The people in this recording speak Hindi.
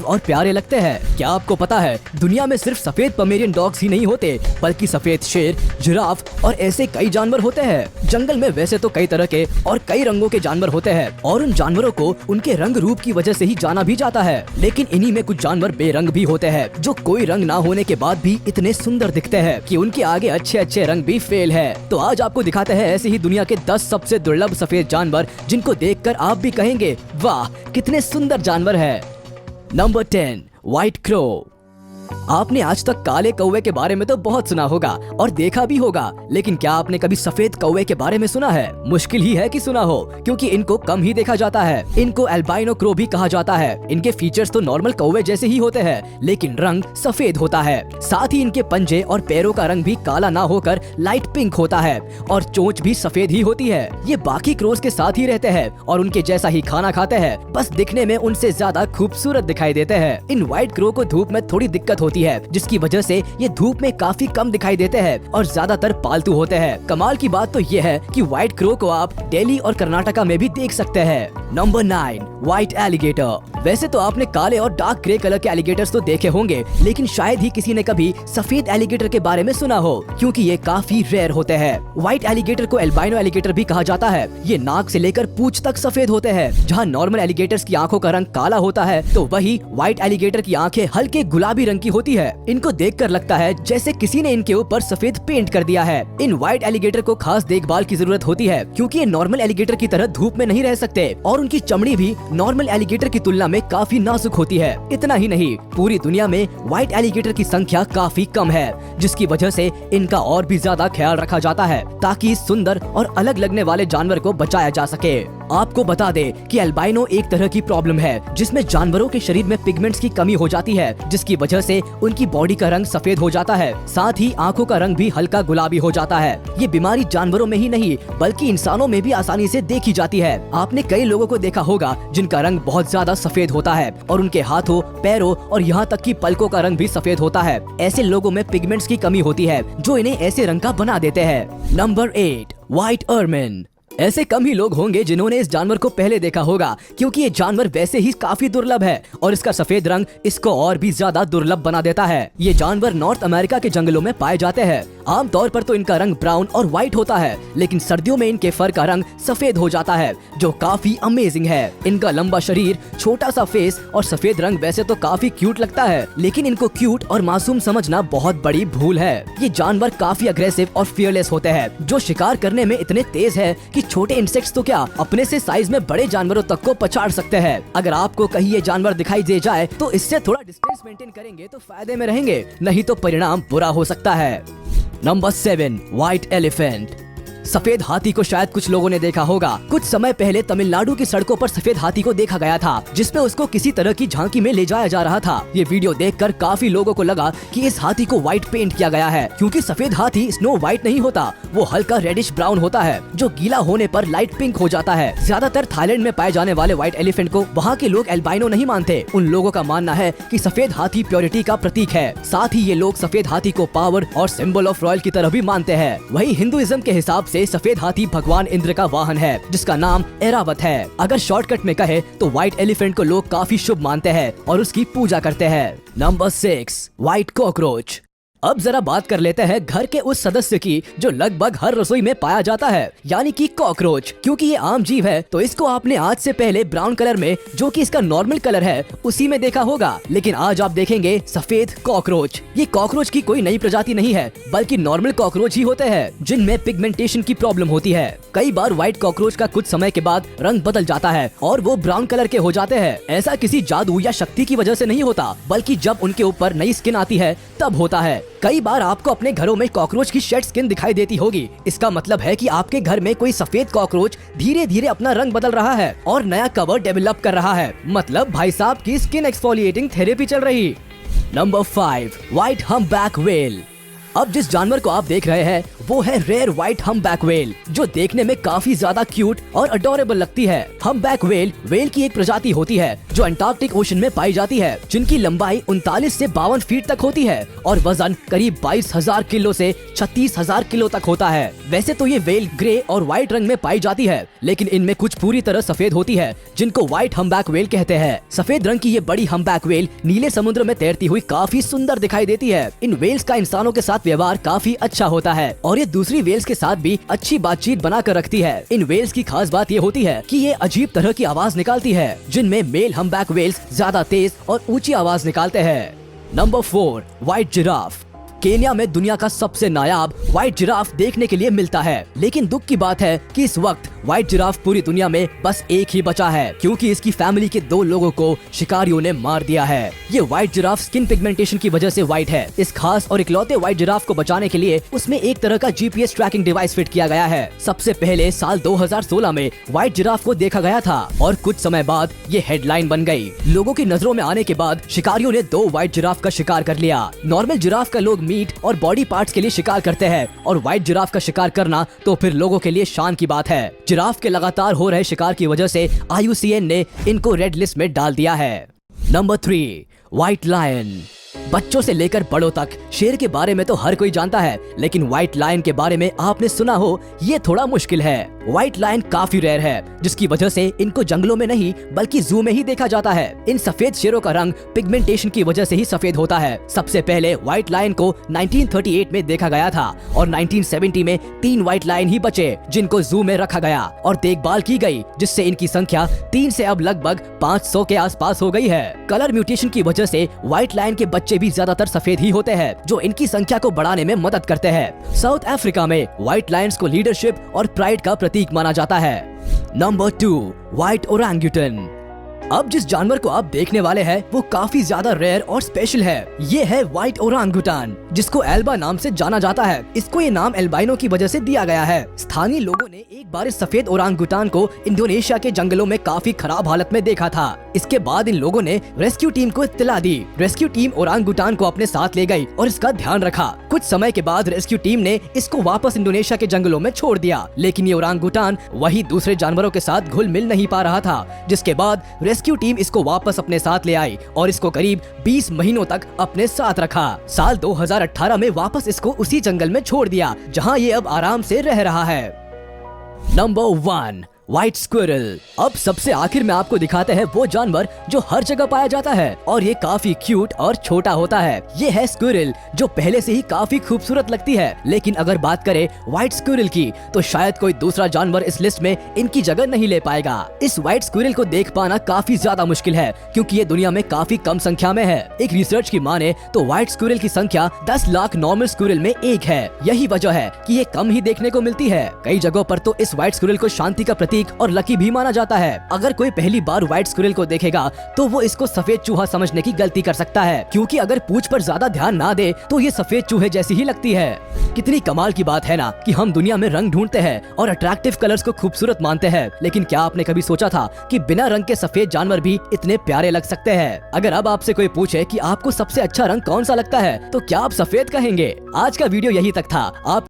और प्यारे लगते हैं। क्या आपको पता है दुनिया में सिर्फ सफेद पमेरियन डॉग्स ही नहीं होते, बल्कि सफेद शेर, जिराफ और ऐसे कई जानवर होते हैं। जंगल में वैसे तो कई तरह के और कई रंगों के जानवर होते हैं और उन जानवरों को उनके रंग रूप की वजह से ही जाना भी जाता है। लेकिन इन्हीं में कुछ जानवर बेरंग भी होते हैं, जो कोई रंग ना होने के बाद भी इतने सुंदर दिखते हैं कि उनके आगे अच्छे अच्छे रंग भी फेल है। तो आज आपको दिखाते हैं ऐसे ही दुनिया के 10 सबसे दुर्लभ सफेद जानवर, जिनको देखकर आप भी कहेंगे वाह कितने सुंदर जानवर है। Number 10, white crow. आपने आज तक काले कौवे के बारे में तो बहुत सुना होगा और देखा भी होगा, लेकिन क्या आपने कभी सफेद कौवे के बारे में सुना है? मुश्किल ही है कि सुना हो, क्योंकि इनको कम ही देखा जाता है। इनको एल्बाइनो क्रो भी कहा जाता है। इनके फीचर्स तो नॉर्मल कौवे जैसे ही होते हैं, लेकिन रंग सफेद होता है। साथ ही इनके पंजे और पैरों का रंग भी काला ना होकर लाइट पिंक होता है और चोंच भी सफेद ही होती है। ये बाकी क्रोस के साथ ही रहते हैं और उनके जैसा ही खाना खाते हैं, बस दिखने में उनसे ज्यादा खूबसूरत दिखाई देते हैं। इन व्हाइट क्रो को धूप में थोड़ी दिक्कत होती है, जिसकी वजह से ये धूप में काफी कम दिखाई देते हैं और ज्यादातर पालतू होते हैं। कमाल की बात तो ये है कि व्हाइट क्रो को आप दिल्ली और कर्नाटका में भी देख सकते हैं। Number 9, white alligator. वैसे तो आपने काले और डार्क ग्रे कलर के एलिगेटर्स तो देखे होंगे, लेकिन शायद ही किसी ने कभी सफेद एलिगेटर के बारे में सुना हो, क्योंकि ये काफी रेयर होते हैं। व्हाइट एलिगेटर को एल्बाइनो एलिगेटर भी कहा जाता है। ये नाक से लेकर पूंछ तक सफेद होते हैं। जहाँ नॉर्मल एलिगेटर्स की आंखों का रंग काला होता है, तो वही व्हाइट एलिगेटर की आंखें हल्के गुलाबी रंग की होती है। इनको देखकर लगता है जैसे किसी ने इनके ऊपर सफेद पेंट कर दिया है। इन व्हाइट एलिगेटर को खास देखभाल की जरूरत होती है, क्योंकि ये नॉर्मल एलिगेटर की तरह धूप में नहीं रह सकते और उनकी चमड़ी भी नॉर्मल एलिगेटर की तुलना में काफी नाजुक होती है। इतना ही नहीं, पूरी दुनिया में व्हाइट एलिगेटर की संख्या काफी कम है, जिसकी वजह से इनका और भी ज्यादा ख्याल रखा जाता है, ताकि इस सुंदर और अलग लगने वाले जानवर को बचाया जा सके। आपको बता दे कि एल्बाइनो एक तरह की प्रॉब्लम है, जिसमें जानवरों के शरीर में पिगमेंट्स की कमी हो जाती है, जिसकी वजह से उनकी बॉडी का रंग सफेद हो जाता है। साथ ही आंखों का रंग भी हल्का गुलाबी हो जाता है। ये बीमारी जानवरों में ही नहीं, बल्कि इंसानों में भी आसानी से देखी जाती है। आपने कई लोगों को देखा होगा जिनका रंग बहुत ज्यादा सफेद होता है और उनके हाथों, पैरों और यहाँ तक कि पलकों का रंग भी सफेद होता है। ऐसे लोगों में पिगमेंट्स की कमी होती है, जो इन्हें ऐसे रंग का बना देते हैं। Number 8, white ermine. ऐसे कम ही लोग होंगे जिन्होंने इस जानवर को पहले देखा होगा, क्योंकि ये जानवर वैसे ही काफी दुर्लभ है और इसका सफेद रंग इसको और भी ज्यादा दुर्लभ बना देता है। ये जानवर नॉर्थ अमेरिका के जंगलों में पाए जाते हैं। आमतौर पर तो इनका रंग ब्राउन और व्हाइट होता है, लेकिन सर्दियों में इनके फर का रंग सफेद हो जाता है, जो काफी अमेजिंग है। इनका लंबा शरीर, छोटा सा फेस और सफेद रंग वैसे तो काफी क्यूट लगता है, लेकिन इनको क्यूट और मासूम समझना बहुत बड़ी भूल है। ये जानवर काफी अग्रेसिव और फियरलेस होते हैं, जो शिकार करने में इतने तेज है कि छोटे इंसेक्ट्स तो क्या, अपने से साइज में बड़े जानवरों तक को पछाड़ सकते हैं। अगर आपको कहीं ये जानवर दिखाई दे जाए तो इससे थोड़ा डिस्टेंस मेंटेन करेंगे तो फायदे में रहेंगे, नहीं तो परिणाम बुरा हो सकता है। Number 7, white elephant. सफेद हाथी को शायद कुछ लोगों ने देखा होगा। कुछ समय पहले तमिलनाडु की सड़कों पर सफेद हाथी को देखा गया था, जिसमें उसको किसी तरह की झांकी में ले जाया जा रहा था। ये वीडियो देखकर काफी लोगों को लगा कि इस हाथी को व्हाइट पेंट किया गया है, क्योंकि सफेद हाथी स्नो व्हाइट नहीं होता, वो हल्का रेडिश ब्राउन होता है, जो गीला होने पर लाइट पिंक हो जाता है। ज्यादातर थाईलैंड में पाए जाने वाले व्हाइट एलिफेंट को वहाँ के लोग एल्बाइनो नहीं मानते। उन लोगों का मानना है कि सफेद हाथी प्योरिटी का प्रतीक है। साथ ही ये लोग सफेद हाथी को पावर और सिंबल ऑफ रॉयल की तरह भी मानते हैं। वही हिंदुइज्म के हिसाब से सफेद हाथी भगवान इंद्र का वाहन है, जिसका नाम ऐरावत है। अगर शॉर्टकट में कहे तो व्हाइट एलिफेंट को लोग काफी शुभ मानते हैं और उसकी पूजा करते हैं। Number 6, white cockroach. अब जरा बात कर लेते हैं घर के उस सदस्य की जो लगभग हर रसोई में पाया जाता है, यानी कि कॉकरोच। क्योंकि ये आम जीव है, तो इसको आपने आज से पहले ब्राउन कलर में, जो कि इसका नॉर्मल कलर है, उसी में देखा होगा। लेकिन आज आप देखेंगे सफेद कॉकरोच। ये कॉकरोच की कोई नई प्रजाति नहीं है, बल्कि नॉर्मल कॉकरोच ही होते हैं, जिनमें पिगमेंटेशन की प्रॉब्लम होती है। कई बार व्हाइट कॉकरोच का कुछ समय के बाद रंग बदल जाता है और वो ब्राउन कलर के हो जाते हैं। ऐसा किसी जादू या शक्ति की वजह से नहीं होता, बल्कि जब उनके ऊपर नई स्किन आती है तब होता है। कई बार आपको अपने घरों में कॉकरोच की शेड स्किन दिखाई देती होगी। इसका मतलब है कि आपके घर में कोई सफेद कॉकरोच धीरे धीरे अपना रंग बदल रहा है और नया कवर डेवलप कर रहा है। मतलब भाई साहब की स्किन एक्सफोलिएटिंग थेरेपी चल रही। Number 5, white humpback whale. अब जिस जानवर को आप देख रहे हैं वो है रेयर व्हाइट हम्पबैक व्हेल, जो देखने में काफी ज्यादा क्यूट और अडोरेबल लगती है। हम्पबैक व्हेल की एक प्रजाति होती है जो अंटार्कटिक ओशन में पाई जाती है, जिनकी लंबाई 39 से 52 फीट तक होती है और वजन करीब 22,000 किलो से 36,000 किलो तक होता है। वैसे तो ये व्हेल ग्रे और व्हाइट रंग में पाई जाती है, लेकिन इनमें कुछ पूरी तरह सफेद होती है, जिनको व्हाइट हम्पबैक व्हेल कहते हैं। सफेद रंग की ये बड़ी हम्पबैक व्हेल नीले समुद्र में तैरती हुई काफी सुंदर दिखाई देती है। इन व्हेल्स का इंसानों के साथ व्यवहार काफी अच्छा होता है और ये दूसरी व्हेल्स के साथ भी अच्छी बातचीत बनाकर रखती है। इन व्हेल्स की खास बात ये होती है कि ये अजीब तरह की आवाज निकालती है, जिनमें मेल हम्पबैक व्हेल्स ज्यादा तेज और ऊंची आवाज निकालते हैं। Number 4, white giraffe. केन्या में दुनिया का सबसे नायाब व्हाइट जिराफ देखने के लिए मिलता है, लेकिन दुख की बात है कि इस वक्त व्हाइट जिराफ पूरी दुनिया में बस एक ही बचा है, क्योंकि इसकी फैमिली के 2 लोगों को शिकारियों ने मार दिया है। ये व्हाइट जिराफ स्किन पिगमेंटेशन की वजह से व्हाइट है। इस खास और इकलौते व्हाइट जिराफ को बचाने के लिए उसमें एक तरह का GPS ट्रैकिंग डिवाइस फिट किया गया है। सबसे पहले साल 2016 में व्हाइट जिराफ को देखा गया था और कुछ समय बाद ये हेडलाइन बन गई। लोगों की नजरों में आने के बाद शिकारियों ने 2 व्हाइट जिराफ का शिकार कर लिया। नॉर्मल जिराफ का लोग मीट और बॉडी पार्ट्स के लिए शिकार करते हैं, और व्हाइट जिराफ का शिकार करना तो फिर लोगों के लिए शान की बात है। जिराफ के लगातार हो रहे शिकार की वजह से IUCN ने इनको रेड लिस्ट में डाल दिया है। Number 3, white lion. बच्चों से लेकर बड़ों तक शेर के बारे में तो हर कोई जानता है, लेकिन व्हाइट लायन के बारे में आपने सुना हो ये थोड़ा मुश्किल है। व्हाइट लायन काफी रेयर है, जिसकी वजह से इनको जंगलों में नहीं बल्कि जू में ही देखा जाता है। इन सफेद शेरों का रंग पिगमेंटेशन की वजह से ही सफेद होता है। सबसे पहले व्हाइट लायन को 1938 में देखा गया था और 1970 में 3 व्हाइट लायन ही बचे, जिनको जू में रखा गया और देखभाल की गई, जिससे इनकी संख्या 3 से अब लगभग 500 के आसपास हो गई है। कलर म्यूटेशन की वजह से व्हाइट लायन के बच्चे भी ज्यादातर सफेद ही होते हैं, जो इनकी संख्या को बढ़ाने में मदद करते हैं। साउथ अफ्रीका में व्हाइट लायंस को लीडरशिप और प्राइड का प्रतीक माना जाता है। Number 2, white orangutan. अब जिस जानवर को आप देखने वाले हैं वो काफी ज्यादा रेयर और स्पेशल है। ये है व्हाइट ओरंगुटान, जिसको एल्बा नाम से जाना जाता है। इसको ये नाम एल्बाइनो की वजह से दिया गया है। स्थानीय लोगों ने एक बार इस सफेद ओरंगुटान को इंडोनेशिया के जंगलों में काफी खराब हालत में देखा था। इसके बाद इन लोगों ने रेस्क्यू टीम को इत्तला दी। रेस्क्यू टीम ओरंगुटान को अपने साथ ले गई और इसका ध्यान रखा। कुछ समय के बाद रेस्क्यू टीम ने इसको वापस इंडोनेशिया के जंगलों में छोड़ दिया, लेकिन ये ओरंगुटान वही दूसरे जानवरों के साथ घुल मिल नहीं पा रहा था, जिसके बाद रेस्क्यू टीम इसको वापस अपने साथ ले आई और इसको करीब 20 महीनों तक अपने साथ रखा। साल 2018 में वापस इसको उसी जंगल में छोड़ दिया, जहां ये अब आराम से रह रहा है। Number 1, white squirrel. अब सबसे आखिर में आपको दिखाते हैं वो जानवर जो हर जगह पाया जाता है और ये काफी क्यूट और छोटा होता है। ये है स्क्विरल, जो पहले से ही काफी खूबसूरत लगती है। लेकिन अगर बात करें व्हाइट स्क्विरल की तो शायद कोई दूसरा जानवर इस लिस्ट में इनकी जगह नहीं ले पाएगा। इस व्हाइट स्क्विरल को देख पाना काफी ज्यादा मुश्किल है, क्योंकि ये दुनिया में काफी कम संख्या में है। एक रिसर्च की माने तो व्हाइट स्क्विरल की संख्या 10 लाख नॉर्मल स्क्विरल में 1 है। यही वजह है कि ये कम ही देखने को मिलती है। कई जगहों पर तो इस व्हाइट स्क्विरल को शांति का प्रतीक और लकी भी माना जाता है। अगर कोई पहली बार व्हाइट स्क्विरल को देखेगा तो वो इसको सफेद चूहा समझने की गलती कर सकता है, क्योंकि अगर पूंछ पर ज्यादा ध्यान ना दे तो ये सफेद चूहे जैसी ही लगती है। कितनी कमाल की बात है ना कि हम दुनिया में रंग ढूंढते हैं और अट्रैक्टिव कलर्स को खूबसूरत मानते हैं, लेकिन क्या आपने कभी सोचा था कि बिना रंग के सफेद जानवर भी इतने प्यारे लग सकते हैं। अगर अब आपसे कोई पूछे कि आपको सबसे अच्छा रंग कौन सा लगता है तो क्या आप सफेद कहेंगे? आज का वीडियो यही तक था। आप